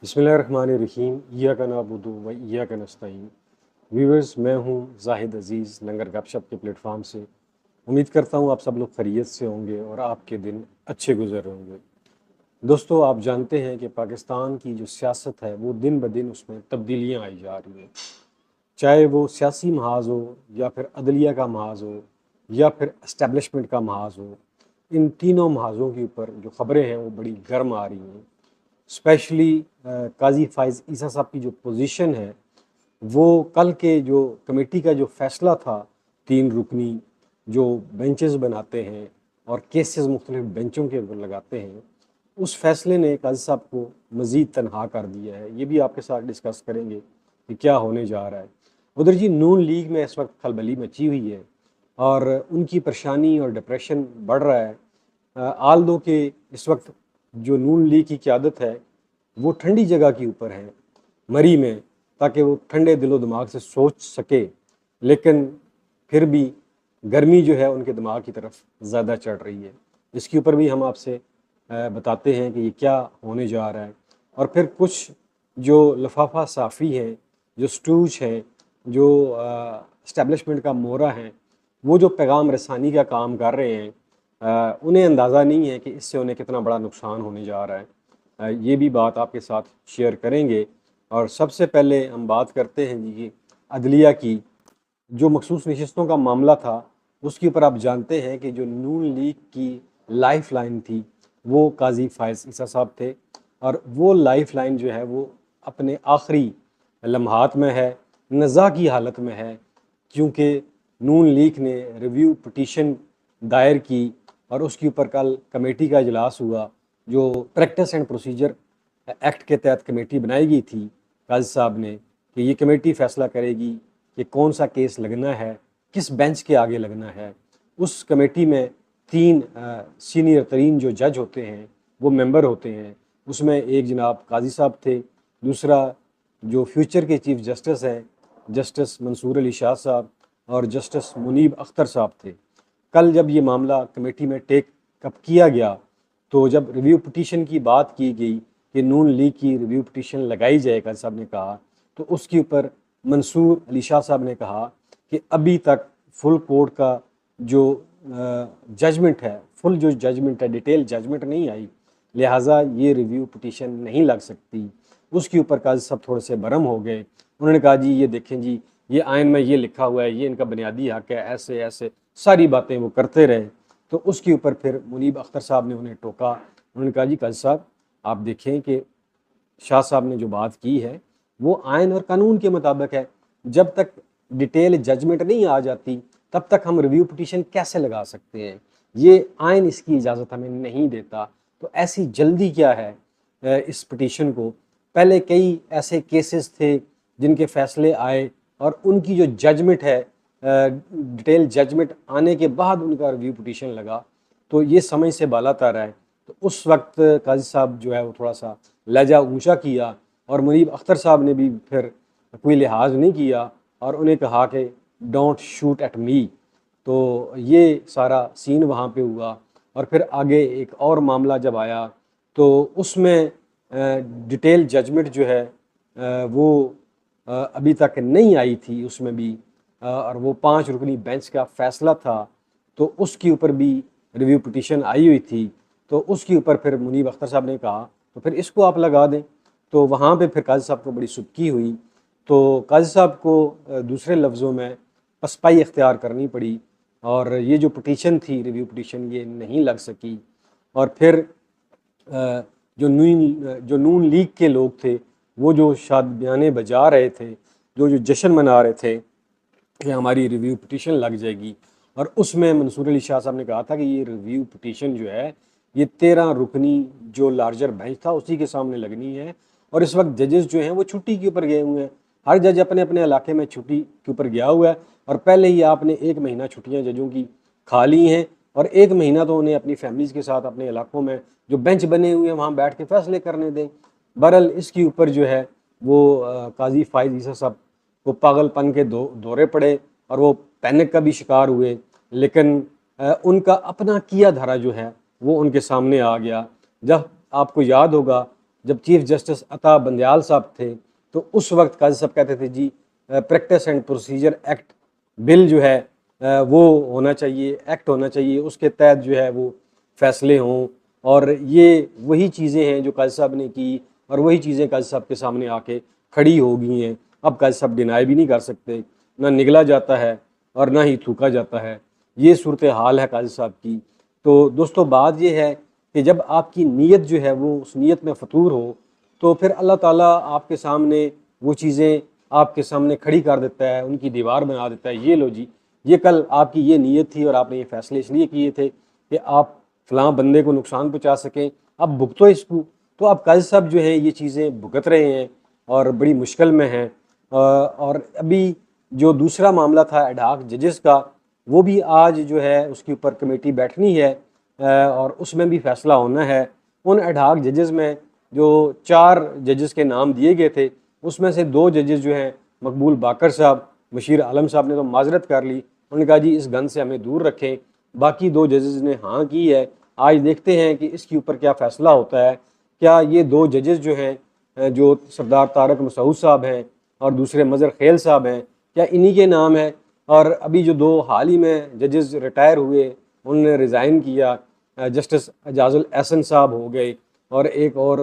बिस्मिल्लाहिर्रहमानिर्रहीम इय्याका नअबुदु व इय्याका नस्तईन। व्यूअर्स, मैं हूँ जाहिद अज़ीज़ लंगर गपशप के प्लेटफॉर्म से। उम्मीद करता हूँ आप सब लोग खैरियत से होंगे और आपके दिन अच्छे गुजर रहे होंगे। दोस्तों, आप जानते हैं कि पाकिस्तान की जो सियासत है वो दिन ब दिन उसमें तब्दीलियाँ आई जा रही हैं। चाहे वो सियासी महाज हो या फिर अदलिया का महाज हो या फिर इस्टेब्लिशमेंट का महाज हो, इन तीनों महाजों के ऊपर जो ख़बरें हैं वो बड़ी गर्म आ रही हैं। स्पेशली काजी फ़ाइज़ ईसा साहब की जो पोजीशन है, वो कल के जो कमेटी का जो फ़ैसला था, 3 रुकनी जो बेंचेस बनाते हैं और केसेस मुख्तलिफ बेंचों के ऊपर लगाते हैं, उस फ़ैसले ने काजी साहब को मज़ीद तनहा कर दिया है। ये भी आपके साथ डिस्कस करेंगे कि क्या होने जा रहा है। उधर जी नून लीग में इस वक्त खलबली मची हुई है और उनकी परेशानी और डिप्रेशन बढ़ रहा है। आल दो कि इस वक्त जो नून लीग की क़यादत है वो ठंडी जगह के ऊपर है, मरी में, ताकि वो ठंडे दिलो दिमाग से सोच सके, लेकिन फिर भी गर्मी जो है उनके दिमाग की तरफ ज़्यादा चढ़ रही है। इसके ऊपर भी हम आपसे बताते हैं कि ये क्या होने जा रहा है। और फिर कुछ जो लफाफा साफ़ी हैं, जो स्टूज हैं, जो इस्टेब्लिशमेंट का मोहरा है, वो जो पैगाम रसानी का काम कर रहे हैं, उन्हें अंदाज़ा नहीं है कि इससे उन्हें कितना बड़ा नुकसान होने जा रहा है। ये भी बात आपके साथ शेयर करेंगे। और सबसे पहले हम बात करते हैं जी कि अदलिया की जो मखसूस नशिस्तों का मामला था, उसके ऊपर आप जानते हैं कि जो नून लीग की लाइफ लाइन थी वो काजी फ़ाइज़ ईसा साहब थे, और वो लाइफ लाइन जो है वो अपने आखिरी लम्हात में है, नज़ा की हालत में है, क्योंकि नून लीग ने रिव्यू पटिशन दायर की और उसके ऊपर कल कमेटी का इजलास हुआ। जो प्रैक्टिस एंड प्रोसीजर एक्ट के तहत कमेटी बनाई गई थी काजी साहब ने, कि ये कमेटी फ़ैसला करेगी कि कौन सा केस लगना है, किस बेंच के आगे लगना है। उस कमेटी में 3 सीनियर तरीन जो जज होते हैं वो मेंबर होते हैं। उसमें एक जनाब काजी साहब थे, दूसरा जो फ्यूचर के चीफ जस्टिस हैं जस्टिस मंसूर अली शाह साहब, और जस्टिस मुनीब अख्तर साहब थे। कल जब ये मामला कमेटी में टेक अप किया गया, तो जब रिव्यू पटिशन की बात की गई कि नून लीग की रिव्यू पटिशन लगाई जाए, काजी साहब ने कहा, तो उसके ऊपर मंसूर अली शाह साहब ने कहा कि अभी तक फुल कोर्ट का जो जजमेंट है, फुल जो जजमेंट है, डिटेल जजमेंट नहीं आई, लिहाजा ये रिव्यू पटिशन नहीं लग सकती। उसके ऊपर काजी साहब थोड़े से बरम हो गए। उन्होंने कहा जी ये देखें जी, ये आइन में ये लिखा हुआ है, ये इनका बुनियादी हक है, ऐसे ऐसे सारी बातें वो करते रहे। तो उसके ऊपर फिर मुनीब अख्तर साहब ने उन्हें टोका। उन्होंने कहा जी काजी साहब, आप देखें कि शाह साहब ने जो बात की है वो आइन और कानून के मुताबिक है। जब तक डिटेल जजमेंट नहीं आ जाती तब तक हम रिव्यू पटिशन कैसे लगा सकते हैं, ये आइन इसकी इजाज़त हमें नहीं देता। तो ऐसी जल्दी क्या है इस पटिशन को। पहले कई ऐसे केसेस थे जिनके फैसले आए और उनकी जो जजमेंट है, डिटेल जजमेंट आने के बाद उनका रिव्यू पटिशन लगा, तो ये समझ से बालातर है। तो उस वक्त काजी साहब जो है वो थोड़ा सा लहजा ऊंचा किया, और मुनीब अख्तर साहब ने भी फिर कोई लिहाज नहीं किया और उन्हें कहा कि डोंट शूट एट मी। तो ये सारा सीन वहाँ पे हुआ। और फिर आगे एक और मामला जब आया तो उसमें डिटेल जजमेंट जो है वो अभी तक नहीं आई थी उसमें भी, और वो 5 रुकनी बेंच का फ़ैसला था, तो उसके ऊपर भी रिव्यू पिटीशन आई हुई थी। तो उसके ऊपर फिर मुनीब अख्तर साहब ने कहा तो फिर इसको आप लगा दें। तो वहाँ पे फिर काजी साहब को बड़ी सुबकी हुई। तो काजी साहब को दूसरे लफ्ज़ों में पसपाई इख्तियार करनी पड़ी, और ये जो पिटीशन थी, रिव्यू पिटीशन, ये नहीं लग सकी। और फिर जो नून लीग के लोग थे वो जो शादियाने बजा रहे थे, जो जश्न मना रहे थे कि हमारी रिव्यू पिटीशन लग जाएगी, और उसमें मंसूर अली शाह साहब ने कहा था कि ये रिव्यू पिटीशन जो है ये 13 रुकनी जो लार्जर बेंच था उसी के सामने लगनी है। और इस वक्त जजेस जो हैं वो छुट्टी के ऊपर गए हुए हैं, हर जज अपने अपने इलाके में छुट्टी के ऊपर गया हुआ है, और पहले ही आपने 1 महीना छुट्टियाँ जजों की खा ली हैं, और 1 महीना तो उन्हें अपनी फैमिलीज़ के साथ अपने इलाकों में जो बेंच बने हुए हैं वहाँ बैठ के फैसले करने दें। बहरहाल इसके ऊपर जो है वो काजी फ़ाइज़ ईसा साहब को पागलपन के दौरे पड़े और वो पैनिक का भी शिकार हुए। लेकिन उनका अपना किया धरा जो है वो उनके सामने आ गया। जब आपको याद होगा जब चीफ जस्टिस अता बंदयाल साहब थे, तो उस वक्त काजी साहब कहते थे जी practice and procedure act bill जो है वो होना चाहिए, एक्ट होना चाहिए, उसके तहत जो है वो फैसले हों। और ये वही चीज़ें हैं जो काजी साहब ने की और वही चीज़ें काजी साहब के सामने आके खड़ी हो गई हैं। अब काजी साहब डिनाई भी नहीं कर सकते, ना निगला जाता है और ना ही थूका जाता है। ये सूरत हाल है काजी साहब की। तो दोस्तों बात ये है कि जब आपकी नीयत जो है वो उस नीयत में फतूर हो, तो फिर अल्लाह ताला आपके सामने वो चीज़ें आपके सामने खड़ी कर देता है, उनकी दीवार बना देता है। ये लो जी, ये कल आपकी ये नीयत थी और आपने ये फैसले इसलिए किए थे कि आप फ़लाँ बंदे को नुकसान पहुँचा सकें, अब भुगतो इसको। तो अब काजी साहब जो है ये चीज़ें भुगत रहे हैं और बड़ी मुश्किल में हैं। और अभी जो दूसरा मामला था एडहॉक जजेस का, वो भी आज जो है उसके ऊपर कमेटी बैठनी है और उसमें भी फैसला होना है। उन एडहॉक जजेस में जो 4 जजेस के नाम दिए गए थे, उसमें से 2 जजेस जो हैं मकबूल बाकर साहब, बशीर आलम साहब ने तो माजरत कर ली, उन्होंने कहा जी इस गन से हमें दूर रखें। बाकी 2 जजेस ने हाँ की है। आज देखते हैं कि इसके ऊपर क्या फ़ैसला होता है। क्या ये 2 जजेस जो हैं जो सरदार तारक मसूद साहब हैं और दूसरे मज़हर खेल साहब हैं, क्या इन्हीं के नाम है? और अभी जो 2 हाल ही में जजेस रिटायर हुए, उन्होंने रिज़ाइन किया, जस्टिस एजाजुल एहसन साहब हो गए और एक और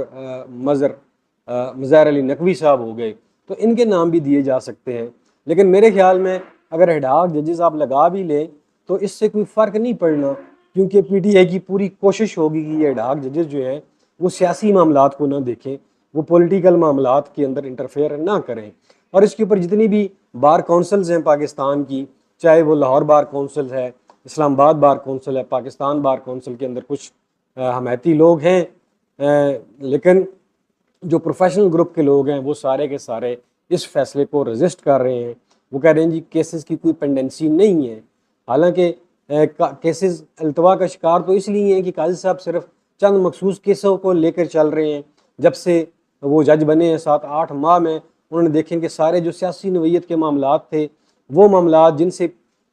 मज़हर अली नकवी साहब हो गए। तो इनके नाम भी दिए जा सकते हैं। लेकिन मेरे ख्याल में अगर एडहॉक जजेस आप लगा भी लें तो इससे कोई फ़र्क नहीं पड़ना, क्योंकि पीटीआई की पूरी कोशिश होगी कि ये एडहॉक जजेस जो हैं वो सियासी मामलात को ना देखें, वो पॉलिटिकल मामलात के अंदर इंटरफेयर ना करें। और इसके ऊपर जितनी भी बार काउंसिल्स हैं पाकिस्तान की, चाहे वो लाहौर बार काउंसिल है, इस्लामाबाद बार काउंसिल है, पाकिस्तान बार काउंसिल के अंदर कुछ हमायती लोग हैं, लेकिन जो प्रोफेशनल ग्रुप के लोग हैं वो सारे के सारे इस फैसले को रजिस्ट कर रहे हैं। वो कह रहे हैं जी केसेस की कोई पेंडेंसी नहीं है। हालांकि केसेस अल्तवा का शिकार तो इसलिए हैं कि काजी साहब सिर्फ चंद मखसूस केसों को लेकर चल रहे हैं। जब से वो जज बने हैं 7-8 माह में उन्होंने देखें कि सारे जो सियासी नवीयत के मामलात थे, वो मामलात जिनसे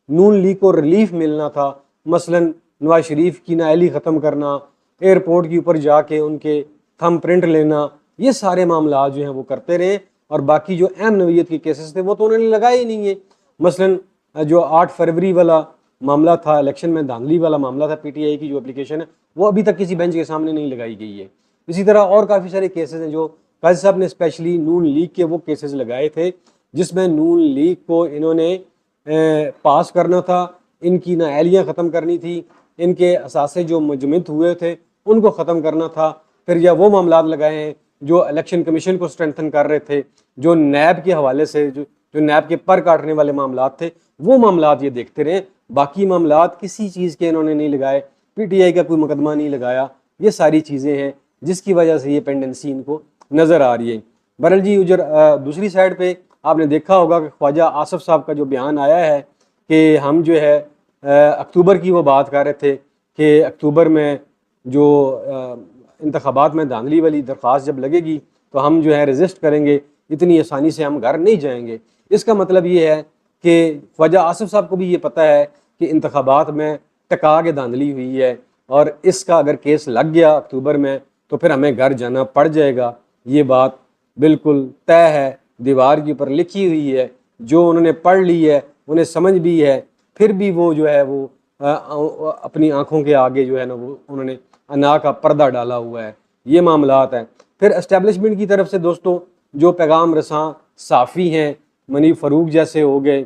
नून लीग को रिलीफ मिलना था, मसलन नवाज शरीफ की नाअहली ख़त्म करना, एयरपोर्ट के ऊपर जाके उनके थंब प्रिंट लेना, ये सारे मामला जो हैं वो करते रहे। और बाकी जो अहम नवीयत के केसेस थे वो तो उन्होंने लगाए ही नहीं है। मसलन जो 8 फरवरी वाला मामला था, इलेक्शन में धांधली वाला मामला था, पीटीआई की जो एप्लीकेशन है वो अभी तक किसी बेंच के सामने नहीं लगाई गई है। इसी तरह और काफ़ी सारे केसेस हैं जो काजी साहब ने स्पेशली नून लीग के वो केसेस लगाए थे जिसमें नून लीग को इन्होंने पास करना था, इनकी नाअहलियाँ ख़त्म करनी थी, इनके असासे जो मुजमित हुए थे उनको ख़त्म करना था। फिर या वो मामलात लगाए हैं जो इलेक्शन कमीशन को स्ट्रेंथन कर रहे थे, जो नैब के हवाले से जो नैब के पर काटने वाले मामलात थे, वो मामलात ये देखते रहे। बाकी मामलात किसी चीज़ के इन्होंने नहीं लगाए, पीटीआई का कोई मुकदमा नहीं लगाया। ये सारी चीज़ें हैं जिसकी वजह से ये पेंडेंसी इनको नज़र आ रही है। बहरहाल जी उधर दूसरी साइड पे आपने देखा होगा कि ख्वाजा आसफ साहब का जो बयान आया है कि हम जो है अक्टूबर की वो बात कर रहे थे कि अक्टूबर में जो इंतखाबात में धांधली वाली दरख्वास्त जब लगेगी तो हम जो है रजिस्ट करेंगे, इतनी आसानी से हम घर नहीं जाएंगे। इसका मतलब ये है कि ख्वाजा आसफ साहब को भी ये पता है कि इंतखाबात में टका के धांधली हुई है और इसका अगर केस लग गया अक्टूबर में तो फिर हमें घर जाना पड़ जाएगा। ये बात बिल्कुल तय है, दीवार के ऊपर लिखी हुई है, जो उन्होंने पढ़ ली है, उन्हें समझ भी है, फिर भी वो जो है वो अपनी आंखों के आगे जो है ना वो उन्होंने अना का पर्दा डाला हुआ है। ये मामलात हैं। फिर एस्टेब्लिशमेंट की तरफ से दोस्तों जो पैगाम रसां साफ़ी हैं, मनी फ़रूक जैसे हो गए,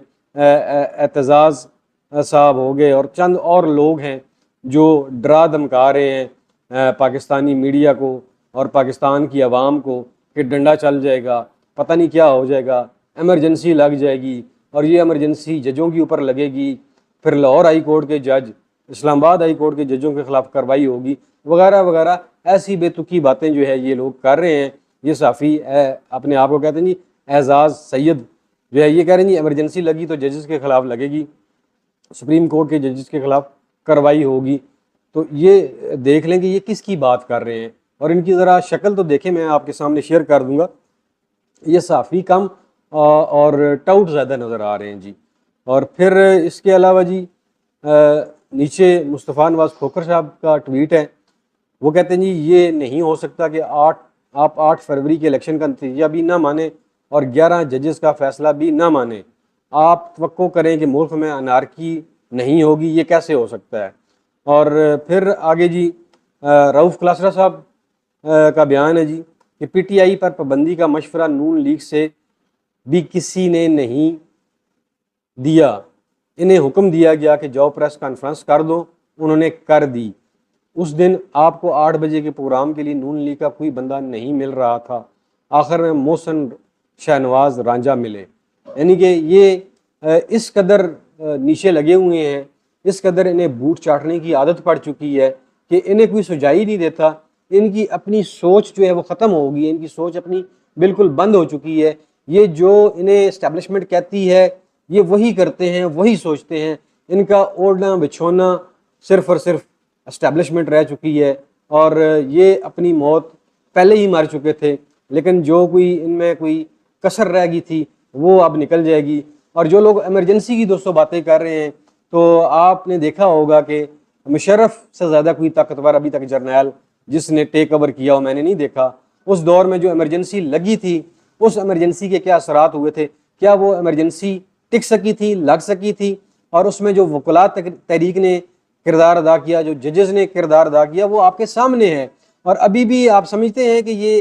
एतजाज़ साहब हो गए और चंद और लोग हैं जो डरा धमका रहे हैं पाकिस्तानी मीडिया को और पाकिस्तान की आवाम को कि डंडा चल जाएगा, पता नहीं क्या हो जाएगा, एमरजेंसी लग जाएगी और ये एमरजेंसी जजों के ऊपर लगेगी, फिर लाहौर हाई कोर्ट के जज, इस्लामाबाद हाई कोर्ट के जजों के खिलाफ कार्रवाई होगी, वगैरह वगैरह। ऐसी बेतुकी बातें जो है ये लोग कर रहे हैं। ये साफ़ी अपने आप को कहते हैं जी एजाज़ सैयद जो है, ये कह रहे हैं जी एमरजेंसी लगी तो जजेस के खिलाफ लगेगी, सुप्रीम कोर्ट के जजेस के खिलाफ कार्रवाई होगी। तो ये देख लें कि ये किसकी बात कर रहे हैं और इनकी ज़रा शक्ल तो देखें, मैं आपके सामने शेयर कर दूंगा। ये साफ़ी कम और टाउट ज़्यादा नज़र आ रहे हैं जी। और फिर इसके अलावा जी नीचे मुस्तफ़ा नवाज़ खोखर साहब का ट्वीट है, वो कहते हैं जी ये नहीं हो सकता कि आप 8 फरवरी के इलेक्शन का नतीजा भी ना माने और 11 जजेस का फैसला भी ना माने, आप तवक्को करें कि मुल्क में अनारकी नहीं होगी, ये कैसे हो सकता है। और फिर आगे जी रऊफ़ क्लासरा साहब का बयान है जी कि पीटीआई पर पाबंदी का मशवरा नून लीग से भी किसी ने नहीं दिया, इन्हें हुक्म दिया गया कि जाओ प्रेस कॉन्फ्रेंस कर दो, उन्होंने कर दी। उस दिन आपको 8 बजे के प्रोग्राम के लिए नून लीग का कोई बंदा नहीं मिल रहा था, आखिर में मोहसिन शहनवाज रांझा मिले। यानी कि ये इस कदर नीचे लगे हुए हैं, इस कदर इन्हें बूट चाटने की आदत पड़ चुकी है कि इन्हें कोई सुझाई नहीं देता। इनकी अपनी सोच जो है वो ख़त्म होगी, इनकी सोच अपनी बिल्कुल बंद हो चुकी है। ये जो इन्हें इस्टेब्लिशमेंट कहती है ये वही करते हैं, वही सोचते हैं। इनका ओढ़ना बिछोना सिर्फ और सिर्फ इस्टेब्लिशमेंट रह चुकी है और ये अपनी मौत पहले ही मार चुके थे, लेकिन जो कोई इनमें कोई कसर रह गई थी वो अब निकल जाएगी। और जो लोग इमरजेंसी की दोस्तों बातें कर रहे हैं, तो आपने देखा होगा कि मुशर्रफ से ज़्यादा कोई ताकतवर अभी तक जर्नैल जिसने टेक ओवर किया हो मैंने नहीं देखा। उस दौर में जो इमरजेंसी लगी थी, उस इमरजेंसी के क्या असरात हुए थे, क्या वो इमरजेंसी टिक सकी थी, लग सकी थी? और उसमें जो वकलात तहरीक ने किरदार अदा किया, जो जजेस ने किरदार अदा किया, वो आपके सामने है। और अभी भी आप समझते हैं कि ये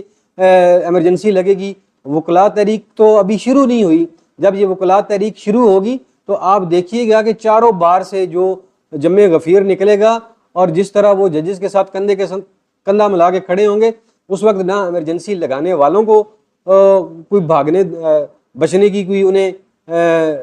इमरजेंसी लगेगी। वकलात तहरीक तो अभी शुरू नहीं हुई। जब ये वकलात तहरीक शुरू होगी तो आप देखिएगा कि चारों बार से जो जम्मे गफ़ीर निकलेगा और जिस तरह वो जजेस के साथ कंधे के कंधा मिला के खड़े होंगे, उस वक्त ना इमरजेंसी लगाने वालों को कोई भागने बचने की कोई उन्हें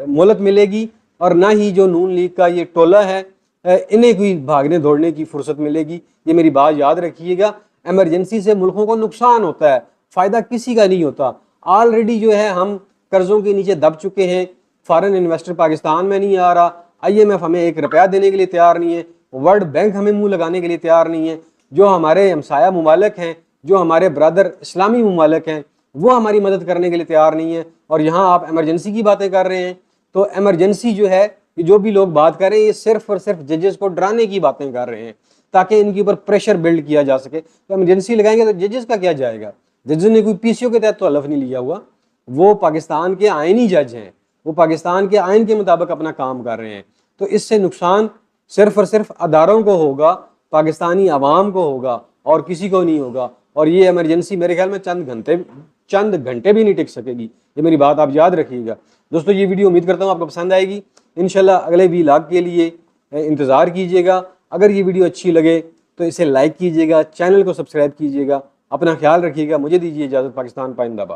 मोहलत मिलेगी और ना ही जो नून लीग का ये टोला है इन्हें कोई भागने दौड़ने की फुर्सत मिलेगी। ये मेरी बात याद रखिएगा। इमरजेंसी से मुल्कों को नुकसान होता है, फ़ायदा किसी का नहीं होता। ऑलरेडी जो है हम कर्ज़ों के नीचे दब चुके हैं। फॉरेन इन्वेस्टर पाकिस्तान में नहीं आ रहा, IMF हमें 1 रुपया देने के लिए तैयार नहीं है, वर्ल्ड बैंक हमें मुंह लगाने के लिए तैयार नहीं है। जो हमारे हमसाया मुमालिक हैं, जो हमारे ब्रदर इस्लामी मुमालिक हैं, वो हमारी मदद करने के लिए तैयार नहीं है। और यहाँ आप इमरजेंसी की बातें कर रहे हैं। तो इमरजेंसी जो है, जो भी लोग बात कर रहे हैं, ये सिर्फ और सिर्फ जजेस को डराने की बातें कर रहे हैं ताकि इनके ऊपर प्रेशर बिल्ड किया जा सके। तो इमरजेंसी लगाएंगे तो जजेस का क्या जाएगा? जजेस ने कोई PCO के तहत तो हलफ नहीं लिया हुआ, वो पाकिस्तान के आइनी जज हैं, वो पाकिस्तान के आइन के मुताबिक अपना काम कर रहे हैं। तो इससे नुकसान सिर्फ और सिर्फ अदारों को होगा, पाकिस्तानी अवाम को होगा और किसी को नहीं होगा। और ये इमरजेंसी मेरे ख्याल में चंद घंटे भी नहीं टिक सकेगी। ये मेरी बात आप याद रखिएगा दोस्तों। ये वीडियो उम्मीद करता हूँ आपको पसंद आएगी। इंशाल्लाह अगले व्लॉग के लिए इंतज़ार कीजिएगा। अगर ये वीडियो अच्छी लगे तो इसे लाइक कीजिएगा, चैनल को सब्सक्राइब कीजिएगा। अपना ख्याल रखिएगा। मुझे दीजिए इजाज़त। पाकिस्तान पाइंदाबाद।